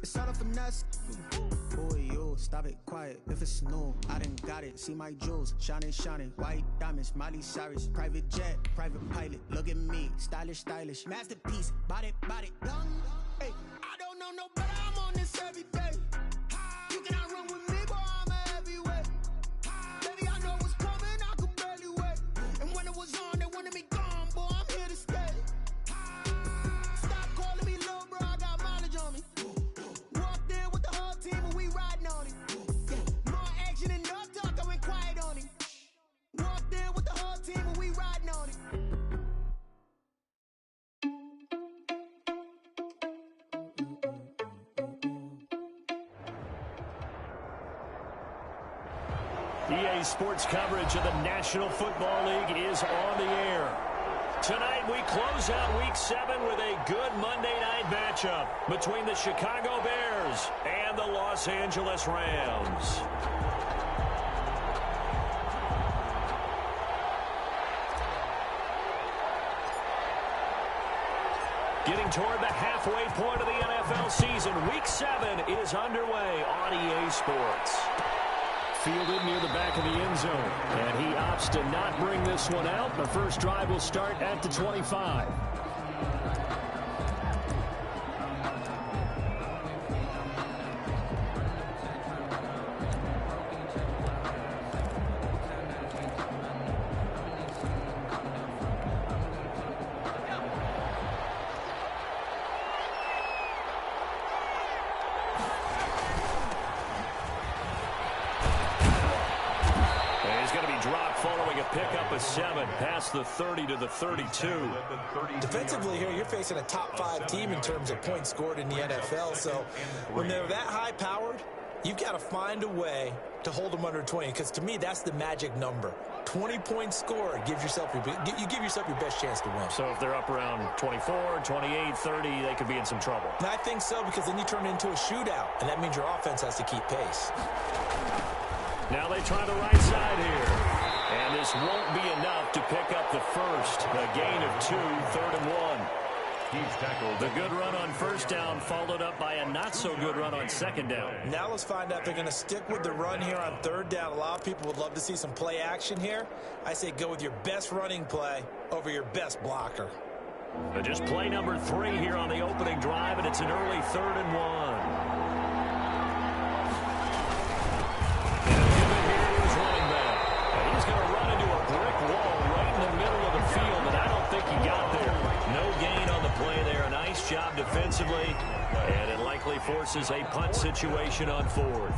It's all a finesse. Boy, you stop it quiet. If it's new, I done got it. See my jewels, shining. White diamonds, Miley Cyrus. Private jet, private pilot. Look at me, stylish. Masterpiece, body, young. Hey, I don't know no better. I'm on this every day. You cannot run with me, boy. I'm a heavyweight. Baby, I know what's coming. I could barely wait. And when it was on, they wanted me gone, boy. I'm here to stay. Stop calling me little bro. I got mileage on me. Walked in with the whole team and we riding on it. Yeah, more action and no talk. I went quiet on it. Walked in with the whole team and we riding on it. EA Sports coverage of the National Football League is on the air. Tonight we close out Week 7 with a good Monday night matchup between the Chicago Bears and the Los Angeles Rams. Getting toward the halfway point of the NFL season, Week 7 is underway on EA Sports. Fielded near the back of the end zone, and he opts to not bring this one out. The first drive will start at the 25. Pick up a 7 past the 30 to the 32. Defensively here, you're facing a top 5 team in terms of points scored in the NFL. So when they're that high-powered, you've got to find a way to hold them under 20. Because to me, that's the magic number. 20 points scored, you give yourself your best chance to win. So if they're up around 24, 28, 30, they could be in some trouble. And I think so, because then you turn it into a shootout, and that means your offense has to keep pace. Now they try the right side here. And this won't be enough to pick up the first. A gain of 2, 3rd and 1. He's tackled. The good run on first down followed up by a not-so-good run on second down. Now let's find out if they're going to stick with the run here on 3rd down. A lot of people would love to see some play action here. I say go with your best running play over your best blocker. Just play number 3 here on the opening drive, and it's an early 3rd and 1. He's going to run into a brick wall right in the middle of the field, and I don't think he got there. No gain on the play there. Nice job defensively, and it likely forces a punt situation on 4th.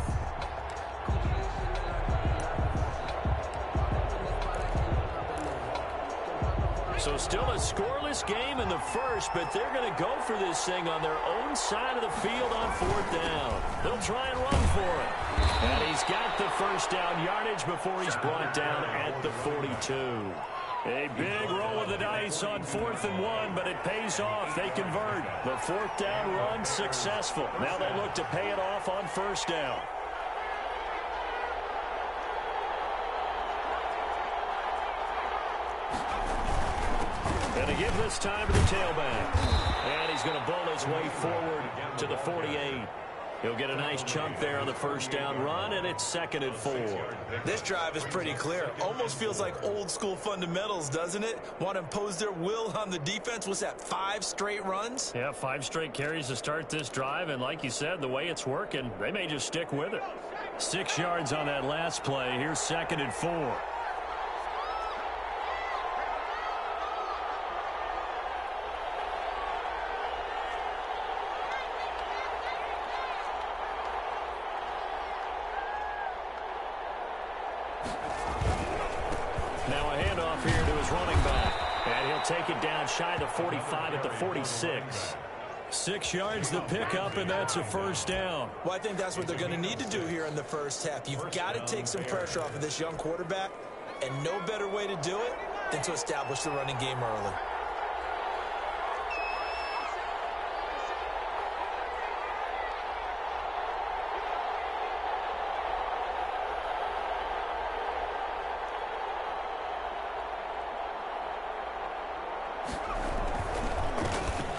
So still a scoreless game in the first, but they're going to go for this thing on their own side of the field on 4th down. They'll try and run for it. And he's got the first down yardage before he's brought down at the 42. A big roll of the dice on 4th and 1, but it pays off. They convert. The 4th down run successful. Now they look to pay it off on 1st down. And to give this time to the tailback. And he's going to bowl his way forward to the 48. He'll get a nice chunk there on the first down run, and it's 2nd and 4. This drive is pretty clear. Almost feels like old school fundamentals, doesn't it? Want to impose their will on the defense. What's that, 5 straight runs? Yeah, 5 straight carries to start this drive, and like you said, the way it's working, they may just stick with it. 6 yards on that last play. Here's 2nd and 4. Now a handoff here to his running back. And he'll take it down shy of the 45 at the 46. 6 yards the pickup, and that's a first down. Well, I think that's what they're going to need to do here in the first half. You've got to take some pressure off of this young quarterback, and no better way to do it than to establish the running game early.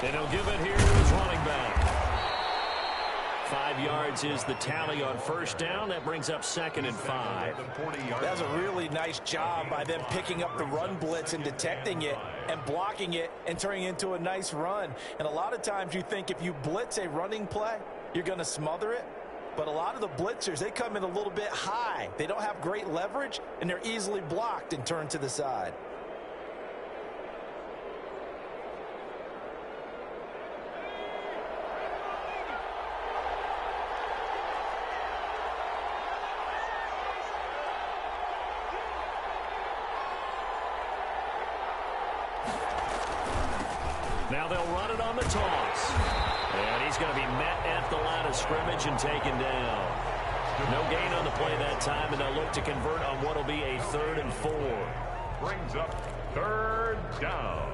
And he'll give it here to his running back. 5 yards is the tally on first down. That brings up 2nd and 5. That was a really nice job by them picking up the run blitz and detecting it and blocking it and turning it into a nice run. And a lot of times you think if you blitz a running play, you're going to smother it. But a lot of the blitzers, they come in a little bit high. They don't have great leverage, and they're easily blocked and turned to the side. Now they'll run it on the toss. And he's going to be met at the line of scrimmage and taken down. No gain on the play that time, and they'll look to convert on what will be a 3rd and 4. Brings up 3rd down.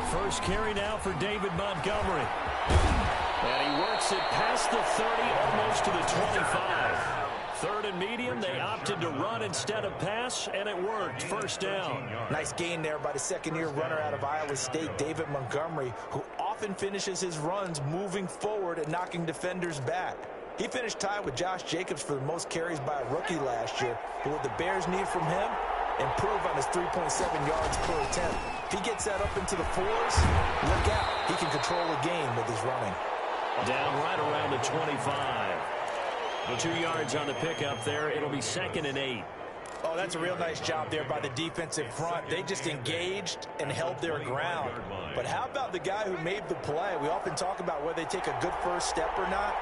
First carry now for David Montgomery. And he works it past the 30, almost to the 25. 3rd and medium, they opted to run instead of pass, and it worked. First down. Nice gain there by the second-year runner out of Iowa State, David Montgomery, who often finishes his runs moving forward and knocking defenders back. He finished tied with Josh Jacobs for the most carries by a rookie last year. But what the Bears need from him, improve on his 3.7 yards per attempt. If he gets that up into the 4s, look out. He can control a game with his running. Down right around the 25. The 2 yards on the pickup there. It'll be 2nd and 8. Oh, that's a real nice job there by the defensive front. They just engaged and held their ground. But how about the guy who made the play? We often talk about whether they take a good first step or not.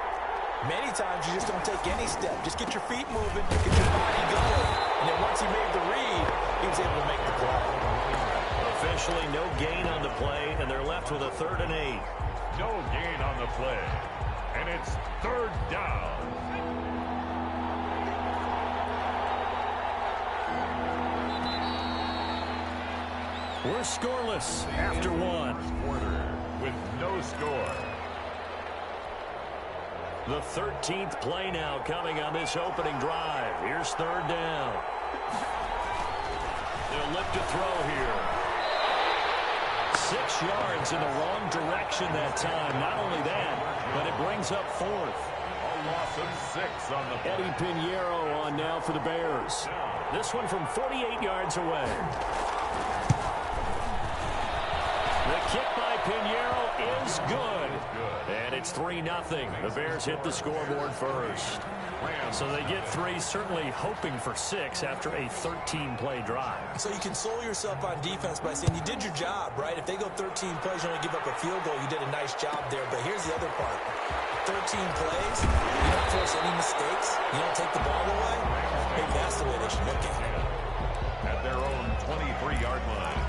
Many times you just don't take any step. Just get your feet moving, get your body going. And then once he made the read, he was able to make the play. Officially no gain on the play, and they're left with a 3rd and 8. No gain on the play. And it's 3rd down. We're scoreless after 1. Quarter with no score. The 13th play now coming on this opening drive. Here's 3rd down. They'll look to throw here. 6 yards in the wrong direction that time. Not only that, but it brings up 4th. A loss of 6 on the play. Eddie Pinheiro on now for the Bears. This one from 48 yards away. The kick by Pinheiro is good. And it's 3-0. The Bears hit the scoreboard first. So they get 3, certainly hoping for 6 after a 13-play drive. So you console yourself on defense by saying you did your job, right? If they go 13 plays, you only give up a field goal, you did a nice job there. But here's the other part. 13 plays, you don't force any mistakes, you don't take the ball away. Maybe that's the way they should look at it. At their own 23-yard line.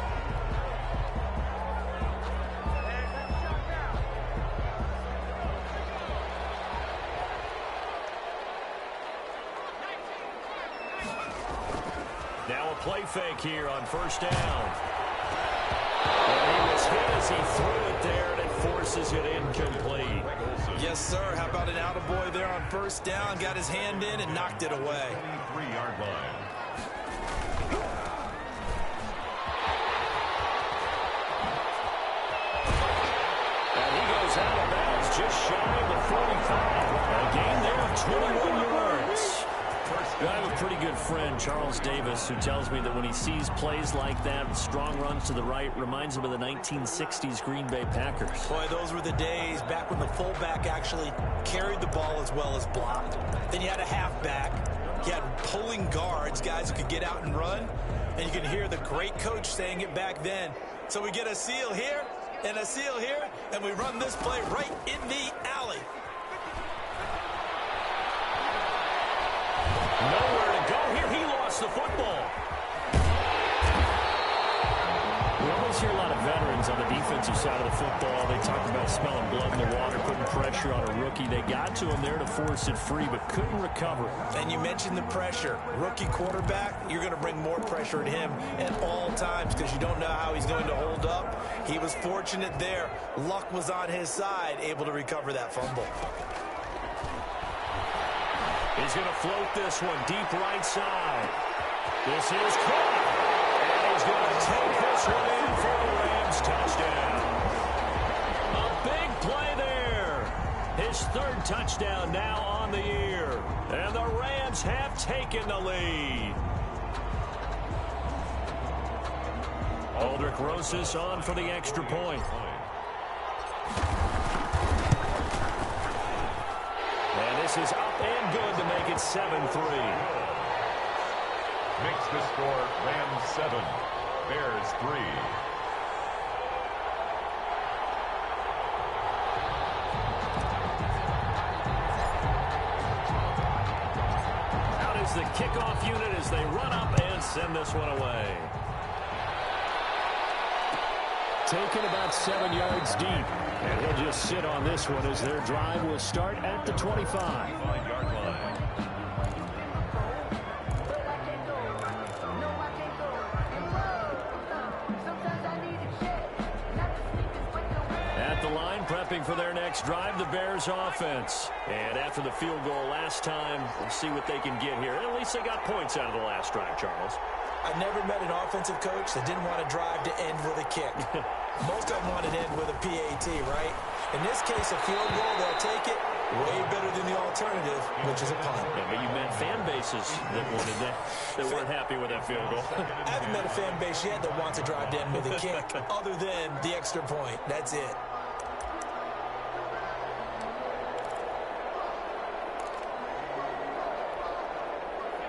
Now a play fake here on first down. And he was hit as he threw it there, and it forces it incomplete. Yes, sir. How about an attaboy there on first down? Got his hand in and knocked it away. 23-yard line. And he goes out of bounds just shy of the 45. A gain there of 21 yards. I have a pretty good friend, Charles Davis, who tells me that when he sees plays like that, strong runs to the right, reminds him of the 1960s Green Bay Packers. Boy, those were the days back when the fullback actually carried the ball as well as blocked. Then you had a halfback. You had pulling guards, guys who could get out and run. And you can hear the great coach saying it back then. So we get a seal here and a seal here, and we run this play right in the alley. Nowhere to go here. He lost the football. We always hear a lot of veterans on the defensive side of the football. They talk about smelling blood in the water, putting pressure on a rookie. They got to him there to force it free, but couldn't recover. And you mentioned the pressure. Rookie quarterback, you're going to bring more pressure at him at all times because you don't know how he's going to hold up. He was fortunate there. Luck was on his side, able to recover that fumble. He's going to float this one deep right side. This is caught. taken the lead. Aldrich Rosas on for the extra point. And this is up and good to make it 7-3. Makes the score Rams 7, Bears 3. Out is the kickoff unit as they run up and send this one away. Taken about 7 yards deep. And he'll just sit on this one as their drive will start at the 25-yard line. At the line, prepping for their next drive, the Bears offense. And after the field goal last time, we'll see what they can get here. At least they got points out of the last drive, Charles. I never met an offensive coach that didn't want to drive to end with a kick. Most of them want to end with a PAT, right? In this case, a field goal, they'll take it. Way better than the alternative, which is a punt. Yeah, but you met fan bases that wanted that weren't happy with that field goal. I haven't met a fan base yet that wants to drive to end with a kick, other than the extra point. That's it.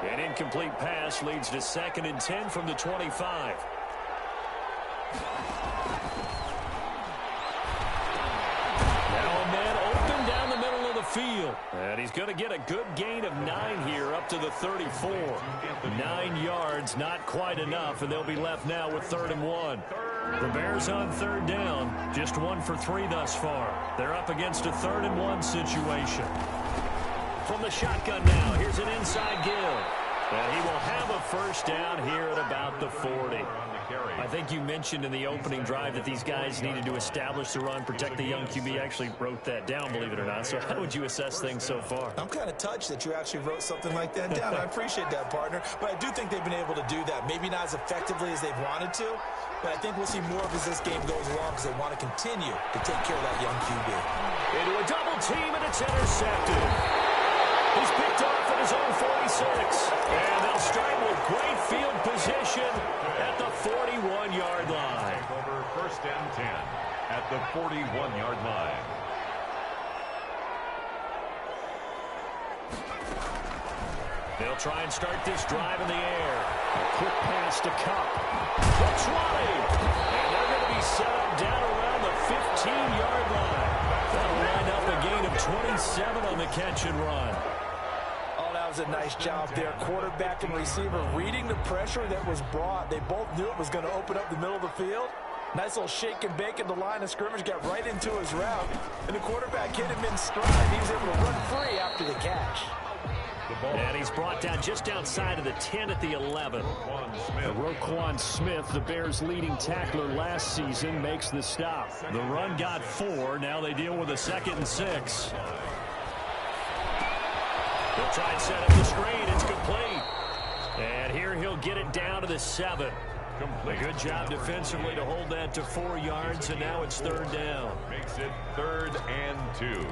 An incomplete pass leads to 2nd and 10 from the 25. Now a man open down the middle of the field. And he's going to get a good gain of 9 here up to the 34. 9 yards, not quite enough, and they'll be left now with 3rd and 1. The Bears on 3rd down, just 1 for 3 thus far. They're up against a 3rd and 1 situation. From the shotgun now, here's an inside give. And he will have a first down here at about the 40. I think you mentioned in the opening drive that these guys needed to establish the run, protect the young QB. Actually wrote that down, believe it or not. So how would you assess things so far? I'm kind of touched that you actually wrote something like that down. I appreciate that, partner. But I do think they've been able to do that. Maybe not as effectively as they've wanted to, but I think we'll see more of as this game goes along because they want to continue to take care of that young QB. Into a double team, and it's intercepted. He's picked off at his own 46. And they'll start with great field position at the 41-yard line. Over 1st and 10 at the 41-yard line. They'll try and start this drive in the air. A quick pass to Cup. The 20. And they're going to be set up down around the 15-yard line. That'll line up a gain of 27 on the catch and run. That was a nice job there. Quarterback and receiver reading the pressure that was brought. They both knew it was going to open up the middle of the field. Nice little shake and bake at the line of scrimmage. Got right into his route. And the quarterback hit him in stride. He was able to run free after the catch. And he's brought down just outside of the 10 at the 11. Roquan Smith, the Bears' leading tackler last season, makes the stop. The run got 4. Now they deal with a 2nd and 6. He'll try and set up the screen. It's complete. And here he'll get it down to the 7. A good job defensively to hold that to 4 yards, and now it's 3rd down. Makes it 3rd and 2.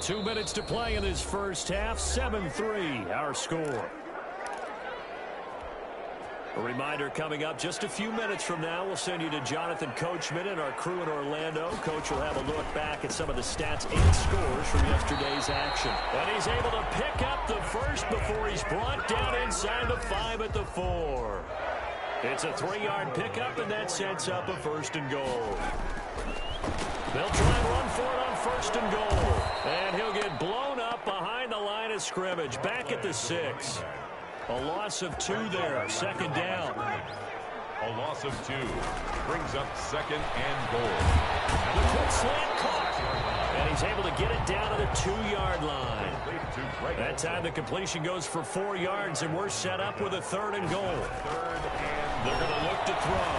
2 minutes to play in this first half. 7-3, our score. A reminder coming up just a few minutes from now. We'll send you to Jonathan Coachman and our crew in Orlando. Coach will have a look back at some of the stats and scores from yesterday's action. And he's able to pick up the first before he's brought down inside the 5 at the 4. It's a 3-yard pickup, and that sets up a 1st and goal. They'll try and run for it on 1st and goal. And he'll get blown up behind the line of scrimmage. Back at the 6. A loss of 2 there. 2nd down. A loss of 2 brings up 2nd and goal. And the quick slant caught. And he's able to get it down to the 2-yard line. That time the completion goes for 4 yards, and we're set up with a 3rd and goal. They're going to look to throw.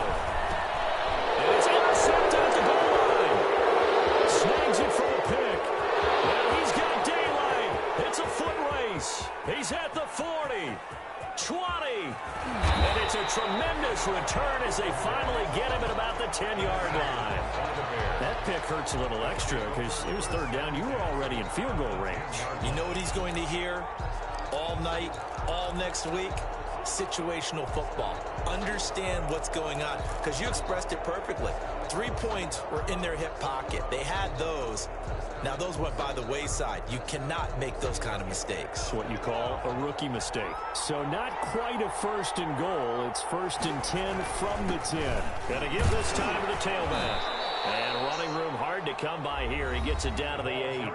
And it's intercepted at the goal line. Snags it for a pick. Well, he's got daylight. It's a foot race. He's at the 40. 20. And it's a tremendous return as they finally get him at about the 10-yard line. That pick hurts a little extra because it was third down. You were already in field goal range. You know what he's going to hear all night, all next week? Situational football. Understand what's going on, because you expressed it perfectly. 3 points were in their hip pocket. They had those. Now, those went by the wayside. You cannot make those kind of mistakes. It's what you call a rookie mistake. So not quite a first and goal. It's first and 10 from the 10. Gonna give this time to the tailback. And running room hard to come by here. He gets it down to the 8.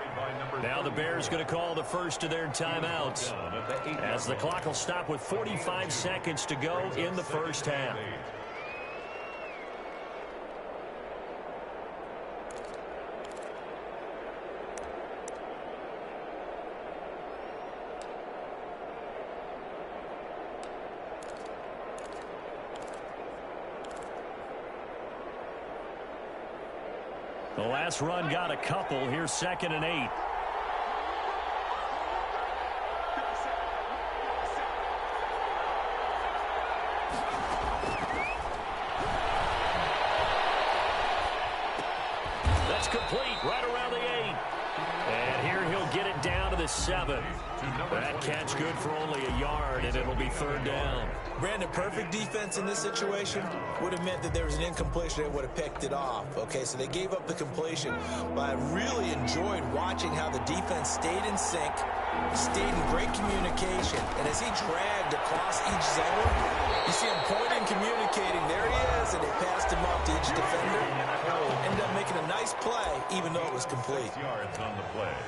Now the Bears going to call the first of their timeouts as the clock will stop with 45 seconds to go in the first half. The last run got a couple. Here's second and 8. That's complete right around the 8. And here he'll get it down to the 7. That catch good for only a yard, and it'll be third down. Brandon, perfect defense in this situation would have meant that there was an incompletion that would have picked it off. Okay, so they gave up the completion, but I really enjoyed watching how the defense stayed in sync, stayed in great communication, and as he dragged across each zone, you see him pointing, communicating. There he is, and they passed him off to each defender. Ended up making a nice play, even though it was complete.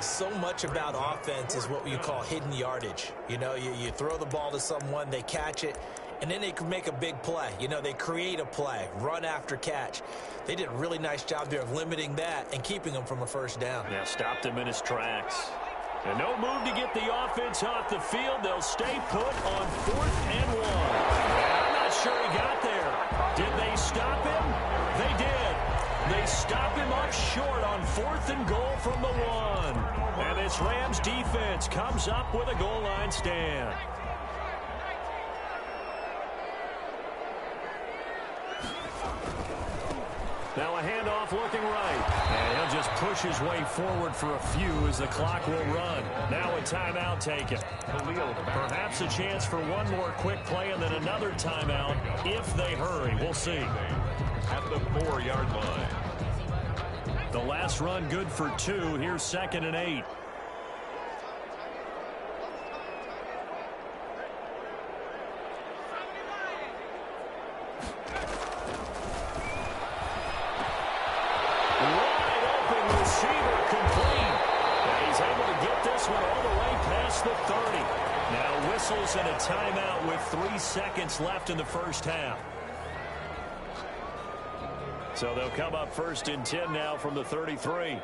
So much about offense is what you call hidden yardage. You know, you throw the ball to someone, they catch it, and then they can make a big play. You know, they create a play, run after catch. They did a really nice job there of limiting that and keeping them from a first down. Yeah, stopped him in his tracks. And no move to get the offense off the field. They'll stay put on 4th and 1. I'm not sure he got there. Did they stop him? They did. They stop him up short on 4th and goal from the 1. And this Rams defense comes up with a goal line stand. Now a handoff looking right. And he'll just push his way forward for a few as the clock will run. Now a timeout taken. Perhaps a chance for one more quick play and then another timeout if they hurry. We'll see. At the 4-yard line. The last run good for 2. Here's second and 8. And a timeout with 3 seconds left in the first half. So they'll come up first and 10 now from the 33.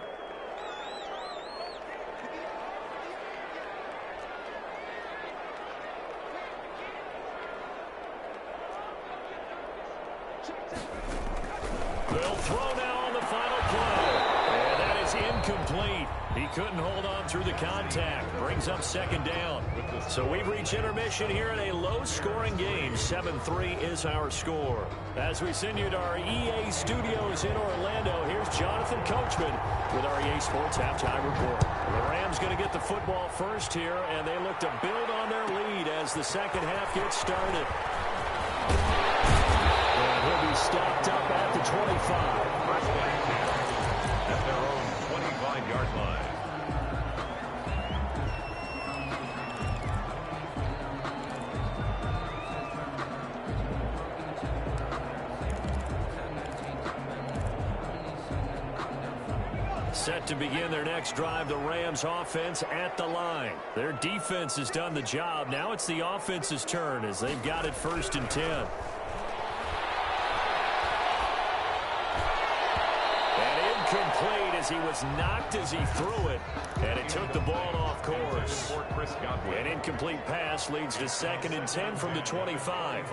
They'll throw now on the final play. And that is incomplete. He couldn't hold on through the contact. Brings up second down. So we've reached intermission here in a low-scoring game. 7-3 is our score. As we send you to our EA studios in Orlando, here's Jonathan Coachman with our EA Sports Halftime Report. The Rams going to get the football first here, and they look to build on their lead as the second half gets started. And he'll be stopped up at the 25. At their own 25-yard line. Set to begin their next drive, the Rams offense at the line. Their defense has done the job. Now it's the offense's turn as they've got it first and 10. And incomplete as he was knocked as he threw it. And it took the ball off course. An incomplete pass leads to second and 10 from the 25.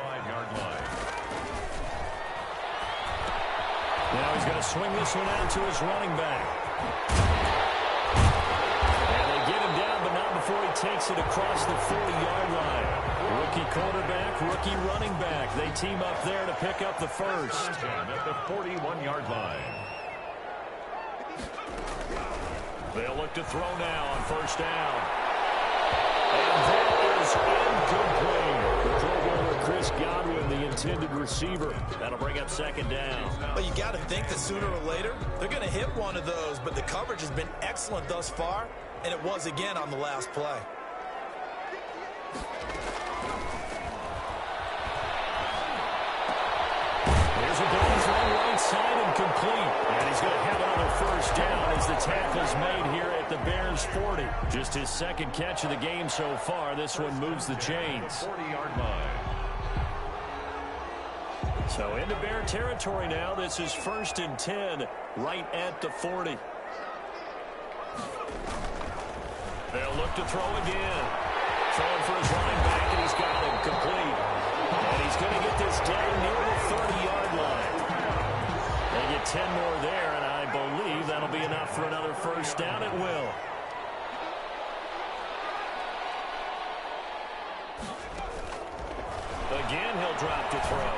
Now he's going to swing this one out to his running back. And they get him down, but not before before he takes it across the 40-yard line. Rookie quarterback, rookie running back. They team up there to pick up the first. At the 41-yard line. They'll look to throw now on first down. And that is incomplete. The Pro Bowler Chris Godwin, the intended receiver. That'll bring up second down. But you got to think that sooner or later, they're going to hit one of those. But the coverage has been excellent thus far, and it was again on the last play. There's a ball thrown right side and complete. And he's going to have another first down as the tackle's made here at the Bears 40. Just his second catch of the game so far. This one moves the chains. 40-yard line. So into Bear territory now. This is 1st and 10 right at the 40. They'll look to throw again. Throwing for his running back, and he's got him complete. And he's going to get this down near the 30-yard line. They get 10 more there, and I believe that'll be enough for another first down. It will. Again, he'll drop to throw.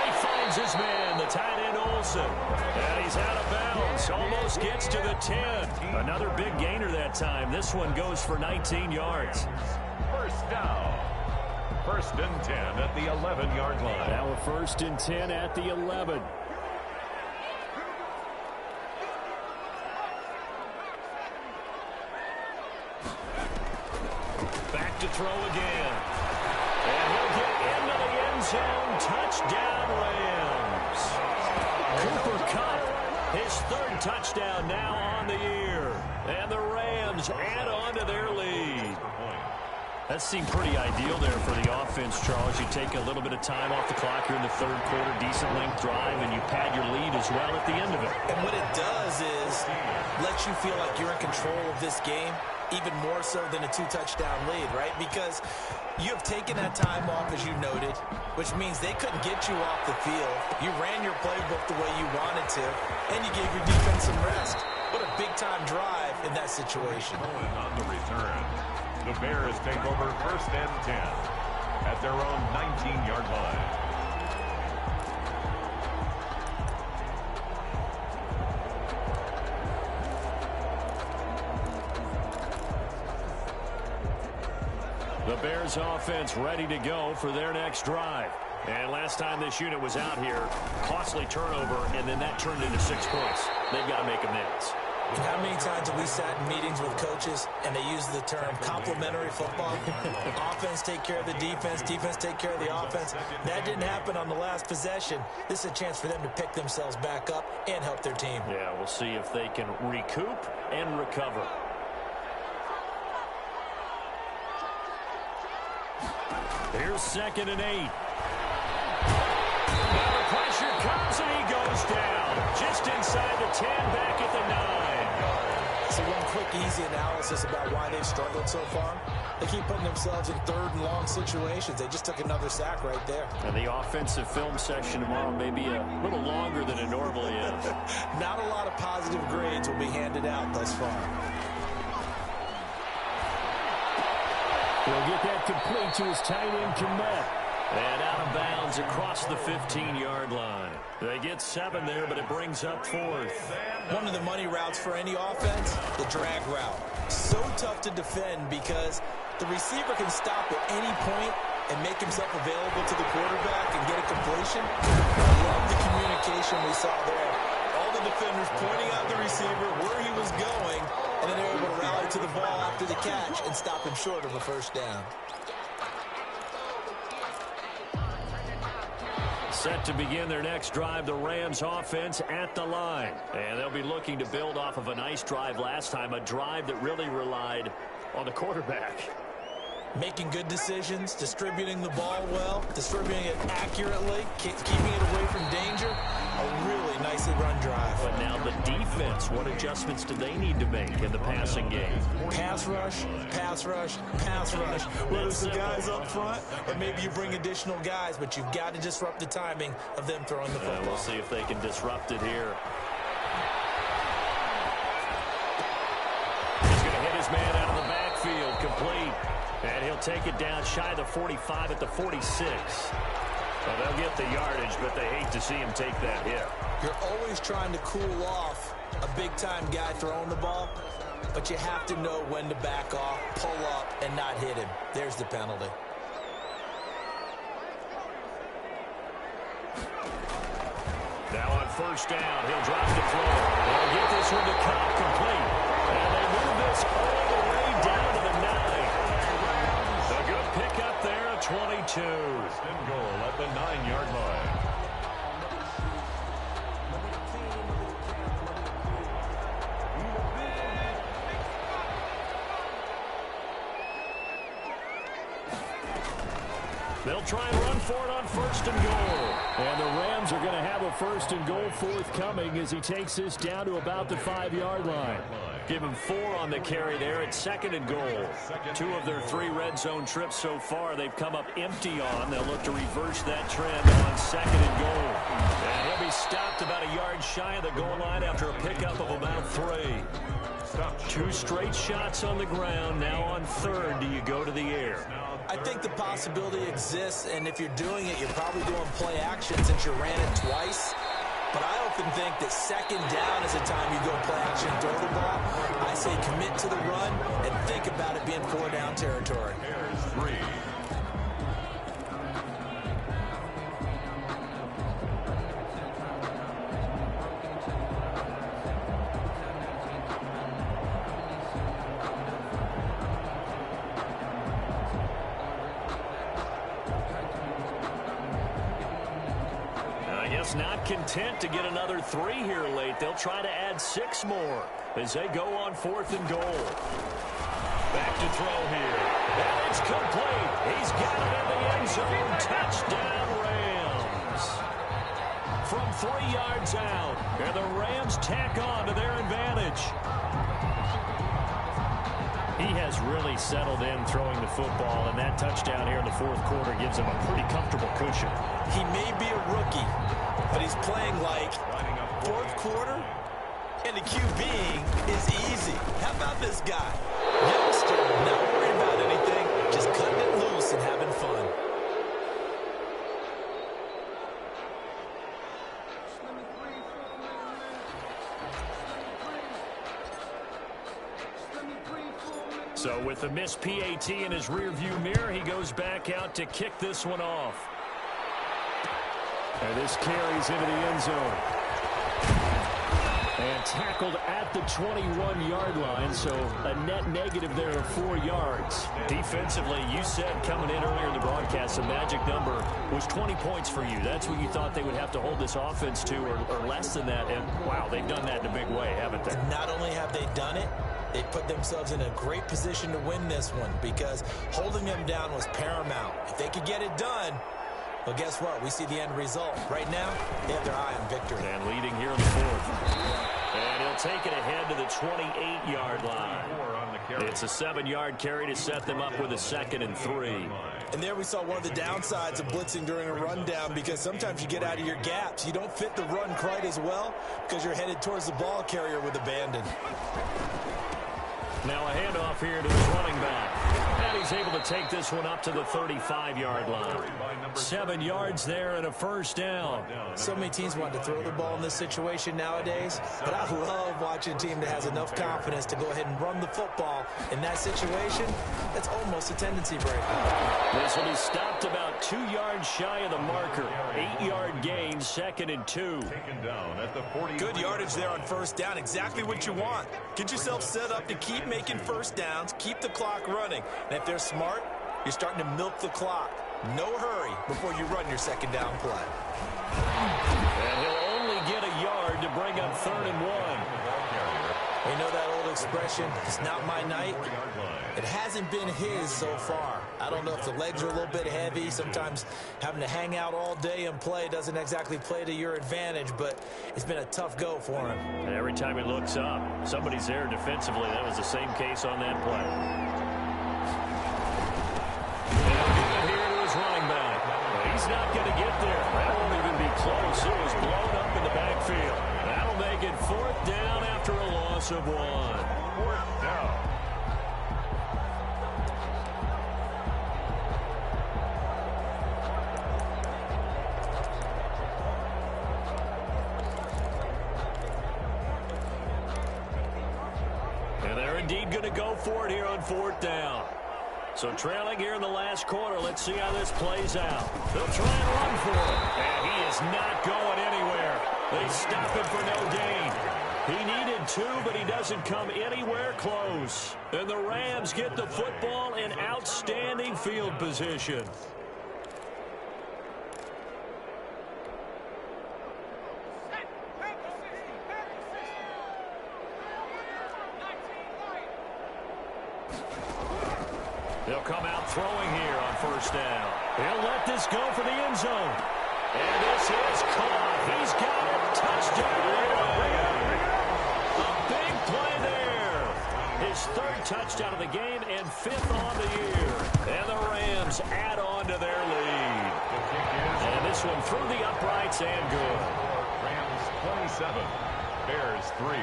He finds his man, the tight end Olsen. And he's out of bounds. Almost gets to the 10. Another big gainer that time. This one goes for 19 yards. First down. 1st and 10 at the 11-yard line. Now a 1st and 10 at the 11. Back to throw again. And he'll get into the end zone. Touchdown, Rams. Cooper Kupp, his 3rd touchdown now on the year. And the Rams add on to their lead. That seemed pretty ideal there for the offense, Charles. You take a little bit of time off the clock here in the 3rd quarter, decent length drive, and you pad your lead as well at the end of it. And what it does is let you feel like you're in control of this game, even more so than a 2-touchdown lead, right? Because you have taken that time off, as you noted, which means they couldn't get you off the field. You ran your playbook the way you wanted to, and you gave your defense some rest. What a big-time drive in that situation. On the return, the Bears take over 1st and 10 at their own 19-yard line. The Bears offense ready to go for their next drive. And last time this unit was out here, costly turnover, and then that turned into 6 points. They've got to make amends. How many times have we sat in meetings with coaches and they use the term complementary football? Offense take care of the defense, defense take care of the offense. That didn't happen on the last possession. This is a chance for them to pick themselves back up and help their team. Yeah, we'll see if they can recoup and recover. Here's 2nd and 8. Now the pressure comes and he goes down. Just inside the 10, back at the 9. So one quick, easy analysis about why they've struggled so far. They keep putting themselves in 3rd and long situations. They just took another sack right there. And the offensive film session tomorrow may be a little longer than it normally is. Not a lot of positive grades will be handed out thus far. He'll get that complete to his tight end, Kerm. And out of bounds across the 15-yard line. They get 7 there, but it brings up 4th. One of the money routes for any offense, the drag route. So tough to defend because the receiver can stop at any point and make himself available to the quarterback and get a completion. I love the communication we saw there. All the defenders pointing out the receiver where he was going, and then they were able to rally to the ball after the catch and stop him short of a first down. Set to begin their next drive, the Rams offense at the line. And they'll be looking to build off of a nice drive last time, a drive that really relied on the quarterback. Making good decisions, distributing the ball well, distributing it accurately, keeping it away from danger. A really nicely run drive. But now the defense, what adjustments do they need to make in the passing game? Pass rush, pass rush, pass rush. Whether it's the guys up front or maybe you bring additional guys, but you've got to disrupt the timing of them throwing the football. We'll see if they can disrupt it here. He's going to hit his man out complete. And he'll take it down shy of the 45 at the 46. Well, they'll get the yardage, but they hate to see him take that hit. You're always trying to cool off a big-time guy throwing the ball, but you have to know when to back off, pull up, and not hit him. There's the penalty. Now on first down, he'll drop the throw. They'll get this one to Kerm complete. And they move this all the way down to the 9. A good pickup there at 22. First and goal at the 9-yard line. They'll try and run for it on first and goal. And the Rams are going to have a first and goal forthcoming as he takes this down to about the 5-yard line. Give him 4 on the carry there at second and goal. 2 of their 3 red zone trips so far they've come up empty on. They'll look to reverse that trend on second and goal. And he'll be stopped about a yard shy of the goal line after a pickup of about 3. 2 straight shots on the ground. Now on third, do you go to the air? I think the possibility exists, and if you're doing it, you're probably doing play action since you ran it twice. But I often think that second down is the time you go play action and throw the ball. I say commit to the run and think about it being 4-down territory. Here's 3. Not content to get another 3 here late. They'll try to add 6 more as they go on fourth and goal. Back to throw here. And it's complete. He's got it in the end zone. Touchdown, Rams. From 3 yards out. And the Rams tack on to their advantage. He has really settled in throwing the football, and that touchdown here in the fourth quarter gives him a pretty comfortable cushion. He may be a rookie, but he's playing like fourth quarter, and the QBing is easy. How about this guy? Youngster, not worried about anything, just cutting it loose and having fun. So with the missed PAT in his rearview mirror, he goes back out to kick this one off. And this carries into the end zone. And tackled at the 21-yard line, so a net negative there of 4 yards. Defensively, you said coming in earlier in the broadcast, the magic number was 20 points for you. That's what you thought they would have to hold this offense to, or less than that. And, wow, they've done that in a big way, haven't they? Not only have they done it, they put themselves in a great position to win this one because holding them down was paramount. If they could get it done, well, guess what? We see the end result. Right now, they have their eye on victory. And leading here in the fourth. And he'll take it ahead to the 28-yard line. It's a 7-yard carry to set them up with a 2nd and 3. And there we saw one of the downsides of blitzing during a rundown because sometimes you get out of your gaps. You don't fit the run quite as well because you're headed towards the ball carrier with abandon. Now a handoff here to his running back. And he's able to take this one up to the 35-yard line. 7 yards there and a first down. So many teams want to throw the ball in this situation nowadays, but I love watching a team that has enough confidence to go ahead and run the football. In that situation, that's almost a tendency breaker. This will be stopped about 2 yards shy of the marker. 8-yard gain, 2nd and 2. Good yardage there on first down. Exactly what you want. Get yourself set up to keep making first downs, keep the clock running. And if they're smart, you're starting to milk the clock. No hurry before you run your second down play. And he'll only get a yard to bring up 3rd and 1. You know that old expression, it's not my night? It hasn't been his so far. I don't know if the legs are a little bit heavy. Sometimes having to hang out all day and play doesn't exactly play to your advantage, but it's been a tough go for him. And every time he looks up, somebody's there defensively. That was the same case on that play. And here to his running back. He's not going to get there. That won't even be close. It was blown up in the backfield. That'll make it 4th down after a loss of 1. 4th down. indeed going to go for it here on 4th down. So trailing here in the last quarter. Let's see how this plays out. They'll try and run for it. And he is not going anywhere. They stop him for no gain. He needed 2, but he doesn't come anywhere close. And the Rams get the football in outstanding field position. They'll come out throwing here on 1st down. He'll let this go for the end zone. And this is caught. He's got it. Touchdown. A big play there. His 3rd touchdown of the game and 5th on the year. And the Rams add on to their lead. And this one through the uprights and good. Rams 27, Bears 3.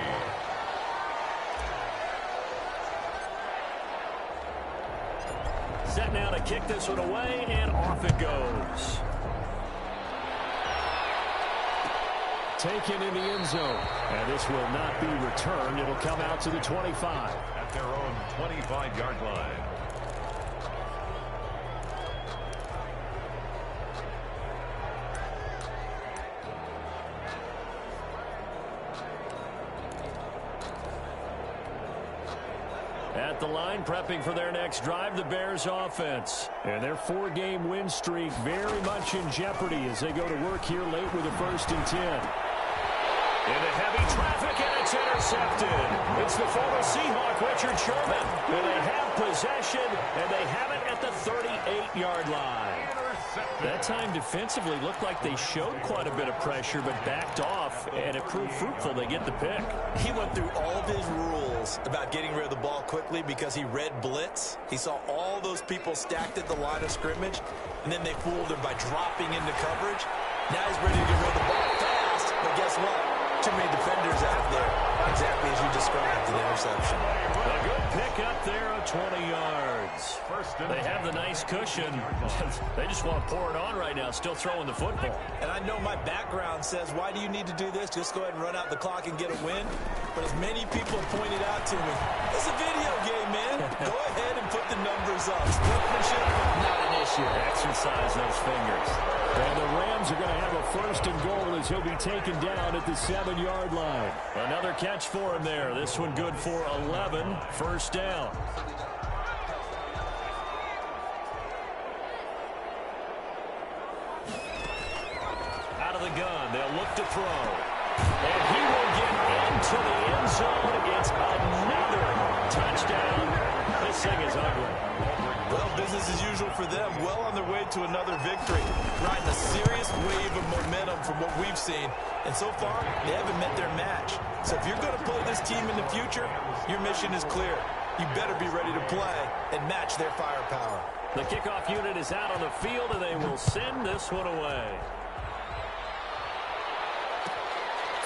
Set now to kick this one away, and off it goes. Taken in the end zone. And this will not be returned. It'll come out to the 25. At their own 25-yard line. At the line, prepping for their next drive, the Bears offense. And their 4-game win streak very much in jeopardy as they go to work here late with a 1st and 10. Into heavy traffic, and it's intercepted. It's the former Seahawk, Richard Sherman. And they have possession, and they have it at the 38-yard line. That time defensively looked like they showed quite a bit of pressure, but backed off, and it proved fruitful. They get the pick. He went through all of his rules about getting rid of the ball quickly because he read blitz. He saw all those people stacked at the line of scrimmage, and then they fooled him by dropping into coverage. Now he's ready to get rid of the ball fast, but guess what? Too many defenders out there. Exactly as you described, an interception. A good pick up there of 20 yards. They have the nice cushion. They just want to pour it on right now, still throwing the football. And I know my background says, why do you need to do this? Just go ahead and run out the clock and get a win. But as many people have pointed out to me, it's a video game, man. Go ahead and put the numbers up. Sportsmanship, not an issue. Exercise those fingers. And the Rams are going to have a 1st and goal as he'll be taken down at the 7-yard line. Another catch for him there. This one good for 11. 1st down. Out of the gun. They'll look to throw. And he will get into the end zone. It's another touchdown. This thing is ugly. Well, business as usual for them. Well on their way to another victory. Riding a serious wave of momentum from what we've seen. And so far, they haven't met their match. So if you're going to play this team in the future, your mission is clear. You better be ready to play and match their firepower. The kickoff unit is out on the field, and they will send this one away.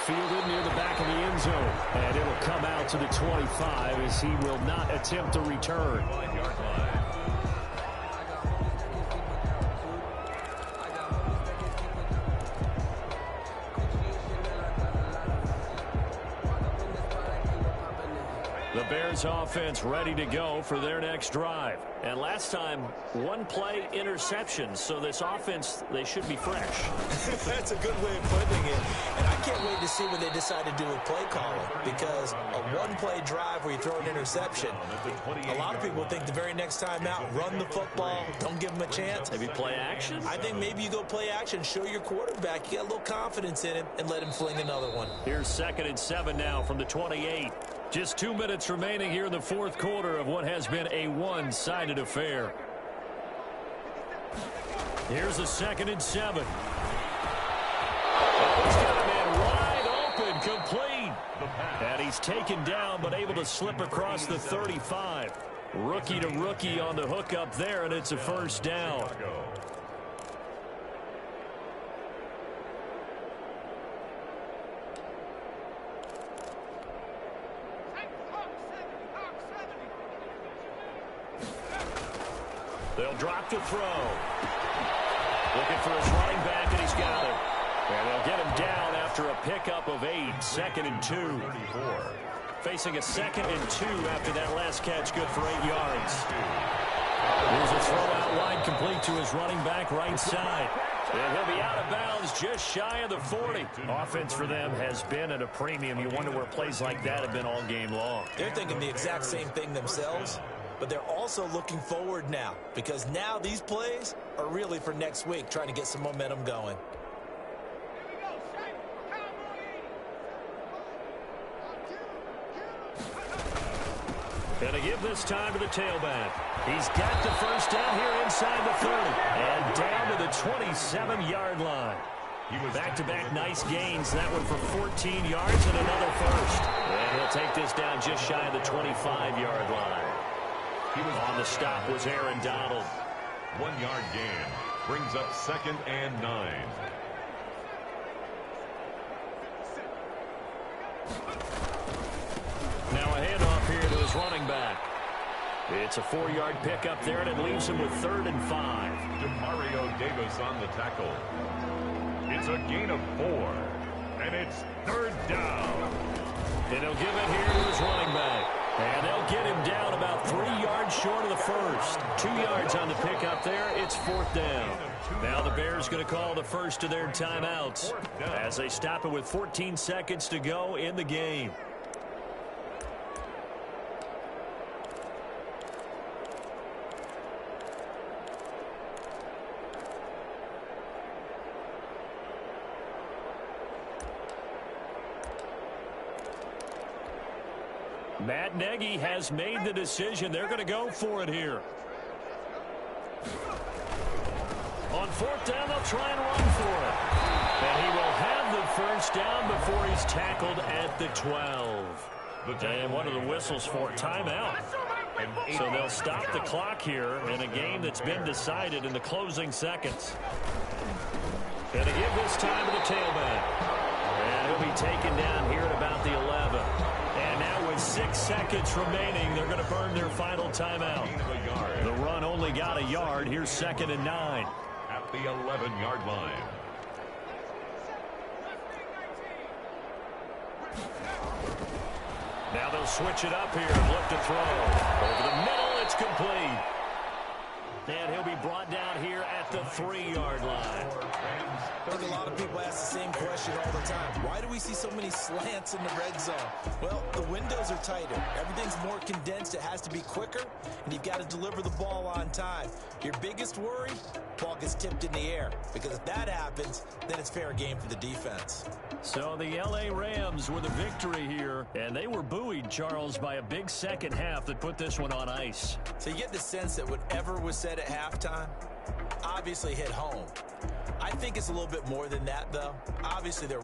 Fielded near the back of the end zone. And it will come out to the 25 as he will not attempt a return. The Bears offense ready to go for their next drive. And last time, 1-play interception. So this offense, they should be fresh. That's a good way of putting it. And I can't wait to see what they decide to do with play calling. Because a 1-play drive where you throw an interception, a lot of people think the very next time out, run the football, don't give them a chance. Maybe play action? I think maybe you go play action, show your quarterback, you got a little confidence in him, and let him fling another one. Here's 2nd and 7 now from the 28. Just 2 minutes remaining here in the 4th quarter of what has been a one-sided affair. Here's a 2nd and 7. He's got a man wide open, complete. And he's taken down, but able to slip across the 35. Rookie to rookie on the hook up there, and it's a 1st down. They'll drop to throw. Looking for his running back, and he's got it. And they'll get him down after a pickup of 8. 2nd and 2. Facing a 2nd and 2 after that last catch, good for 8 yards. Here's a throw out wide, complete to his running back right side. And he'll be out of bounds just shy of the 40. Offense for them has been at a premium. You wonder where plays like that have been all game long. They're thinking the exact same thing themselves, but they're also looking forward now, because now these plays are really for next week, trying to get some momentum going. And to give this time to the tailback. He's got the first down here inside the 30. And down to the 27-yard line. Back-to-back nice gains. That one for 14 yards and another first. And he'll take this down just shy of the 25-yard line. On the stop was Aaron Donald. 1-yard gain. Brings up 2nd and 9. Now a handoff here to his running back. It's a 4-yard pickup there, and it leaves him with 3rd and 5. Demario Davis on the tackle. It's a gain of 4, and it's 3rd down. And he'll give it here to his running back. And they'll get him down about 3 yards short of the first. 2 yards on the pickup there. It's 4th down. Now the Bears going to call the first of their timeouts as they stop it with 14 seconds to go in the game. Matt Nagy has made the decision. They're going to go for it here. On 4th down, they'll try and run for it. And he will have the first down before he's tackled at the 12. And what are the whistles for? Timeout. So they'll stop the clock here in a game that's been decided in the closing seconds. And to give this time to the tailback. And he'll be taken down here at about the 11. And now with 6 seconds remaining, they're going to burn their final timeout. The run only got a yard. Here's 2nd and 9. At the 11-yard line. Now they'll switch it up here and look to throw. Over the middle, it's complete. And he'll be brought down here at the 3-yard line. I think a lot of people ask the same question all the time. Why do we see so many slants in the red zone? Well, the windows are tighter. Everything's more condensed. It has to be quicker, and you've got to deliver the ball on time. Your biggest worry? Ball gets tipped in the air, because if that happens, then it's fair game for the defense. So the L.A. Rams with a victory here, and they were buoyed, Charles, by a big second half that put this one on ice. So you get the sense that whatever was said at halftime obviously hit home. I think it's a little bit more than that, though. Obviously, they're